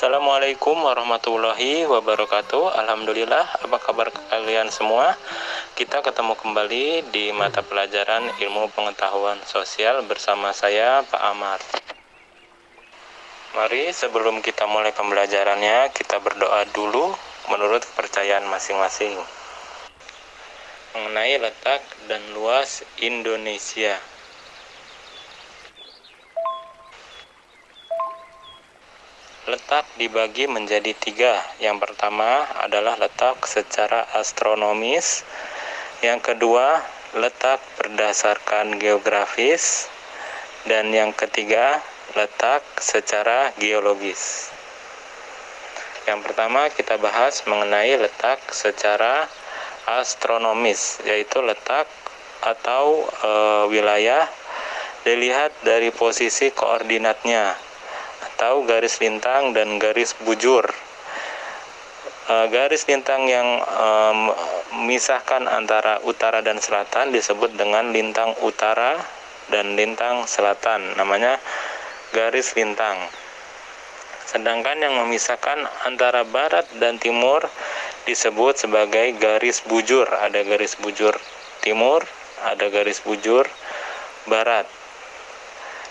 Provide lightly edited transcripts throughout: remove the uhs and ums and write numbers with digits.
Assalamualaikum warahmatullahi wabarakatuh. Alhamdulillah, apa kabar kalian semua? Kita ketemu kembali di mata pelajaran ilmu pengetahuan sosial bersama saya, Pak Amar. Mari sebelum kita mulai pembelajarannya, kita berdoa dulu menurut kepercayaan masing-masing mengenai letak dan luas Indonesia. Letak dibagi menjadi 3. Yang pertama adalah letak secara astronomis. Yang kedua, letak berdasarkan geografis. Dan yang ketiga, letak secara geologis. Yang pertama kita bahas mengenai letak secara astronomis, yaitu letak atau wilayah dilihat dari posisi koordinatnya atau garis lintang dan garis bujur. Garis lintang yang memisahkan antara utara dan selatan disebut dengan lintang utara dan lintang selatan, namanya garis lintang. Sedangkan yang memisahkan antara barat dan timur disebut sebagai garis bujur. Ada garis bujur timur, ada garis bujur barat.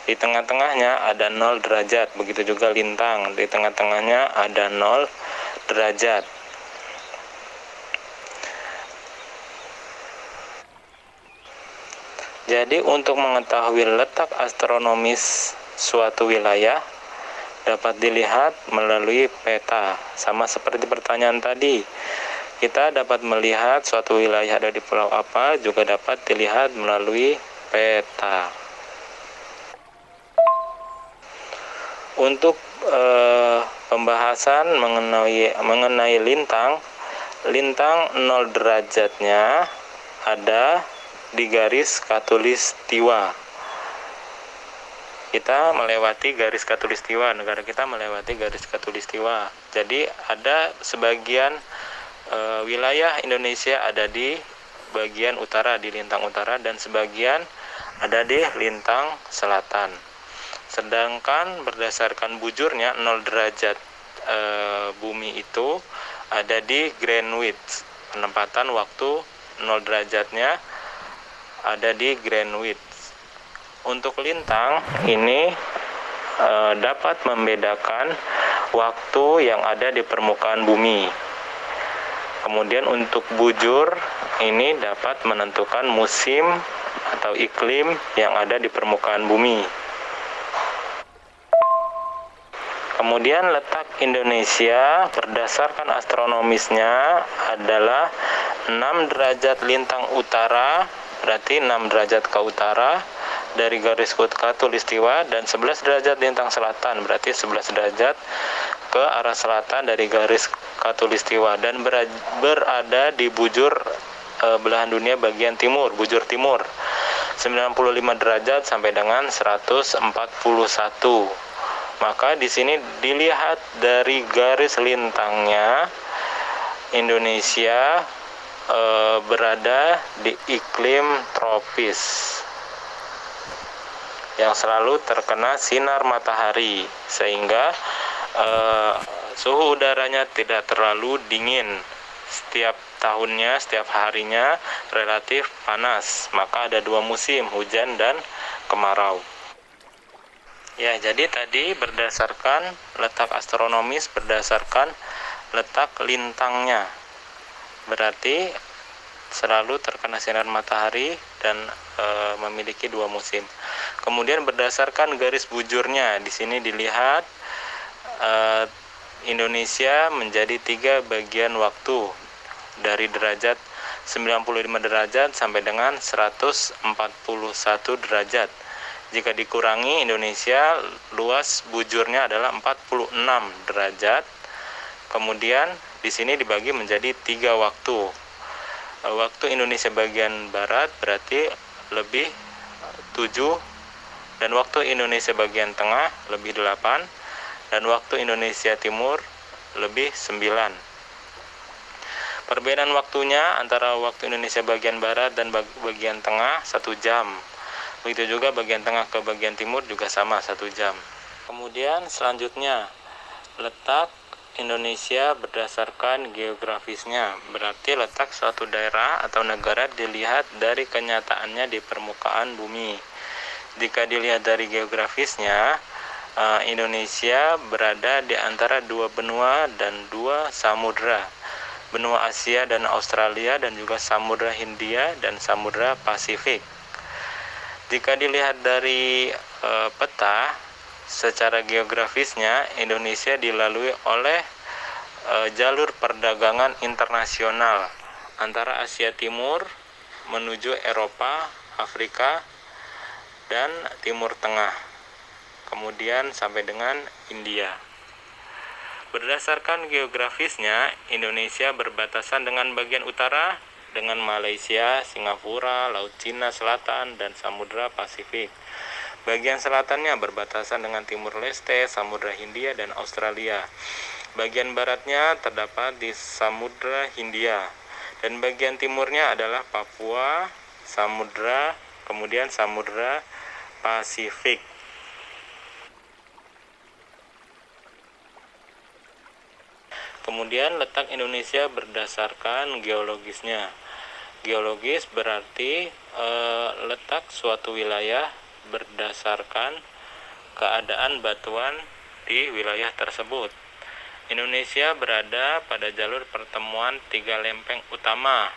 Di tengah-tengahnya ada 0 derajat, begitu juga lintang. Di tengah-tengahnya ada 0 derajat. Jadi untuk mengetahui letak astronomis suatu wilayah dapat dilihat melalui peta. Sama seperti pertanyaan tadi, kita dapat melihat suatu wilayah ada di pulau apa juga dapat dilihat melalui peta. Untuk pembahasan mengenai lintang 0 derajatnya ada di garis khatulistiwa. Kita melewati garis khatulistiwa, negara kita melewati garis khatulistiwa. Jadi ada sebagian wilayah Indonesia ada di bagian utara, di lintang utara, dan sebagian ada di lintang selatan. Sedangkan berdasarkan bujurnya 0 derajat bumi itu ada di Greenwich. Penempatan waktu 0 derajatnya ada di Greenwich. Untuk lintang ini dapat membedakan waktu yang ada di permukaan bumi. Kemudian untuk bujur ini dapat menentukan musim atau iklim yang ada di permukaan bumi. Kemudian letak Indonesia berdasarkan astronomisnya adalah 6 derajat lintang utara, berarti 6 derajat ke utara dari garis khatulistiwa, dan 11 derajat lintang selatan, berarti 11 derajat ke arah selatan dari garis khatulistiwa, dan berada di bujur belahan dunia bagian timur, bujur timur, 95 derajat sampai dengan 141. Maka di sini dilihat dari garis lintangnya Indonesia berada di iklim tropis yang selalu terkena sinar matahari, sehingga suhu udaranya tidak terlalu dingin. Setiap tahunnya, setiap harinya relatif panas. Maka ada 2 musim, hujan dan kemarau. Ya, jadi tadi berdasarkan letak astronomis, berdasarkan letak lintangnya, berarti selalu terkena sinar matahari dan memiliki 2 musim. Kemudian berdasarkan garis bujurnya, di sini dilihat Indonesia menjadi 3 bagian waktu dari derajat 95 derajat sampai dengan 141 derajat. Jika dikurangi, Indonesia luas bujurnya adalah 46 derajat. Kemudian di sini dibagi menjadi 3 waktu. Waktu Indonesia bagian barat berarti lebih 7, dan waktu Indonesia bagian tengah lebih 8, dan waktu Indonesia timur lebih 9. Perbedaan waktunya antara waktu Indonesia bagian barat dan bagian tengah 1 jam. Begitu juga bagian tengah ke bagian timur juga sama 1 jam. Kemudian selanjutnya Letak Indonesia berdasarkan geografisnya, berarti letak suatu daerah atau negara dilihat dari kenyataannya di permukaan bumi. Jika dilihat dari geografisnya, Indonesia berada di antara dua benua dan dua samudra, benua Asia dan Australia, dan juga Samudra Hindia dan Samudra Pasifik. Jika dilihat dari peta, secara geografisnya Indonesia dilalui oleh jalur perdagangan internasional antara Asia Timur menuju Eropa, Afrika, dan Timur Tengah, kemudian sampai dengan India. Berdasarkan geografisnya, Indonesia berbatasan dengan bagian utara dengan Malaysia, Singapura, Laut Cina Selatan, dan Samudra Pasifik. Bagian selatannya berbatasan dengan Timur Leste, Samudra Hindia, dan Australia. Bagian baratnya terdapat di Samudra Hindia, dan bagian timurnya adalah Papua, Samudra, kemudian Samudra Pasifik. Kemudian letak Indonesia berdasarkan geologisnya. Geologis berarti letak suatu wilayah berdasarkan keadaan batuan di wilayah tersebut. Indonesia berada pada jalur pertemuan tiga lempeng utama,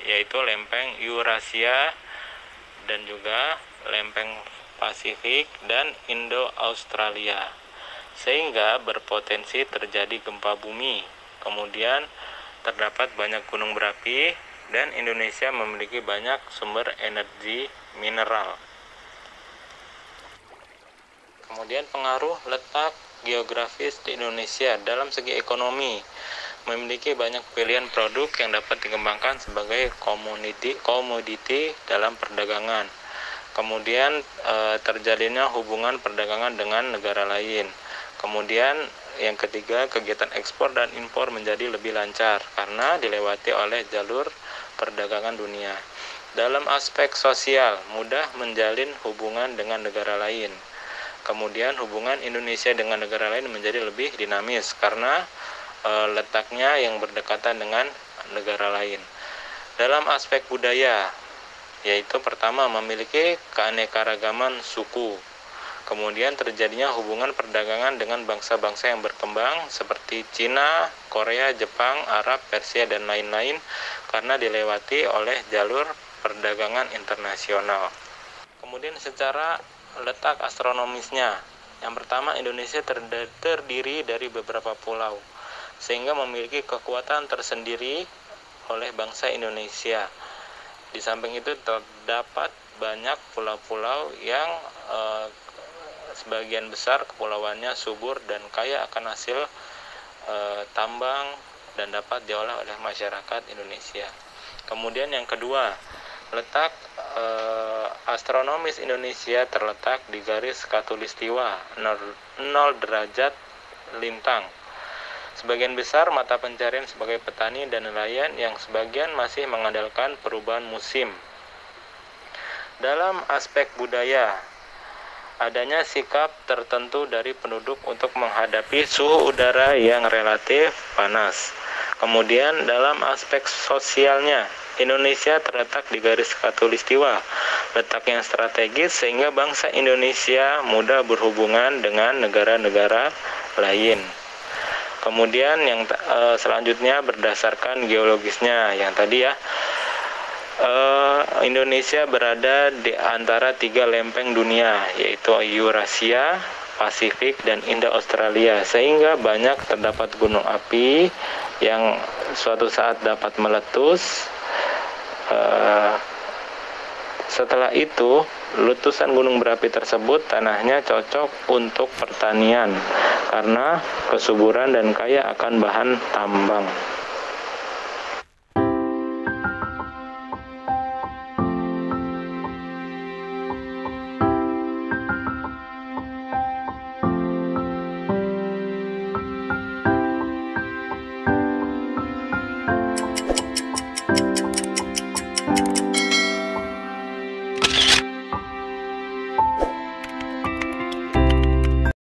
yaitu lempeng Eurasia dan juga lempeng Pasifik dan Indo-Australia, sehingga berpotensi terjadi gempa bumi. Kemudian terdapat banyak gunung berapi, dan Indonesia memiliki banyak sumber energi mineral. Kemudian pengaruh letak geografis di Indonesia dalam segi ekonomi, memiliki banyak pilihan produk yang dapat dikembangkan sebagai komoditi dalam perdagangan. Kemudian terjadinya hubungan perdagangan dengan negara lain. Kemudian yang ketiga, kegiatan ekspor dan impor menjadi lebih lancar karena dilewati oleh jalur perdagangan dunia. Dalam aspek sosial, mudah menjalin hubungan dengan negara lain. Kemudian hubungan Indonesia dengan negara lain menjadi lebih dinamis karena letaknya yang berdekatan dengan negara lain. Dalam aspek budaya, yaitu pertama memiliki keanekaragaman suku. Kemudian terjadinya hubungan perdagangan dengan bangsa-bangsa yang berkembang seperti Cina, Korea, Jepang, Arab, Persia, dan lain-lain karena dilewati oleh jalur perdagangan internasional. Kemudian secara letak astronomisnya, yang pertama Indonesia terdiri dari beberapa pulau, sehingga memiliki kekuatan tersendiri oleh bangsa Indonesia. Di samping itu terdapat banyak pulau-pulau yang sebagian besar kepulauannya subur dan kaya akan hasil tambang dan dapat diolah oleh masyarakat Indonesia. Kemudian yang kedua, letak astronomis Indonesia terletak di garis khatulistiwa 0 derajat lintang. Sebagian besar mata pencarian sebagai petani dan nelayan yang sebagian masih mengandalkan perubahan musim. Dalam aspek budaya, adanya sikap tertentu dari penduduk untuk menghadapi suhu udara yang relatif panas. Kemudian dalam aspek sosialnya, Indonesia terletak di garis khatulistiwa, letak yang strategis sehingga bangsa Indonesia mudah berhubungan dengan negara-negara lain. Kemudian yang selanjutnya berdasarkan geologisnya, yang tadi ya, Indonesia berada di antara tiga lempeng dunia, yaitu Eurasia, Pasifik, dan Indo-Australia, sehingga banyak terdapat gunung api yang suatu saat dapat meletus. Setelah itu, letusan gunung berapi tersebut tanahnya cocok untuk pertanian karena kesuburan dan kaya akan bahan tambang.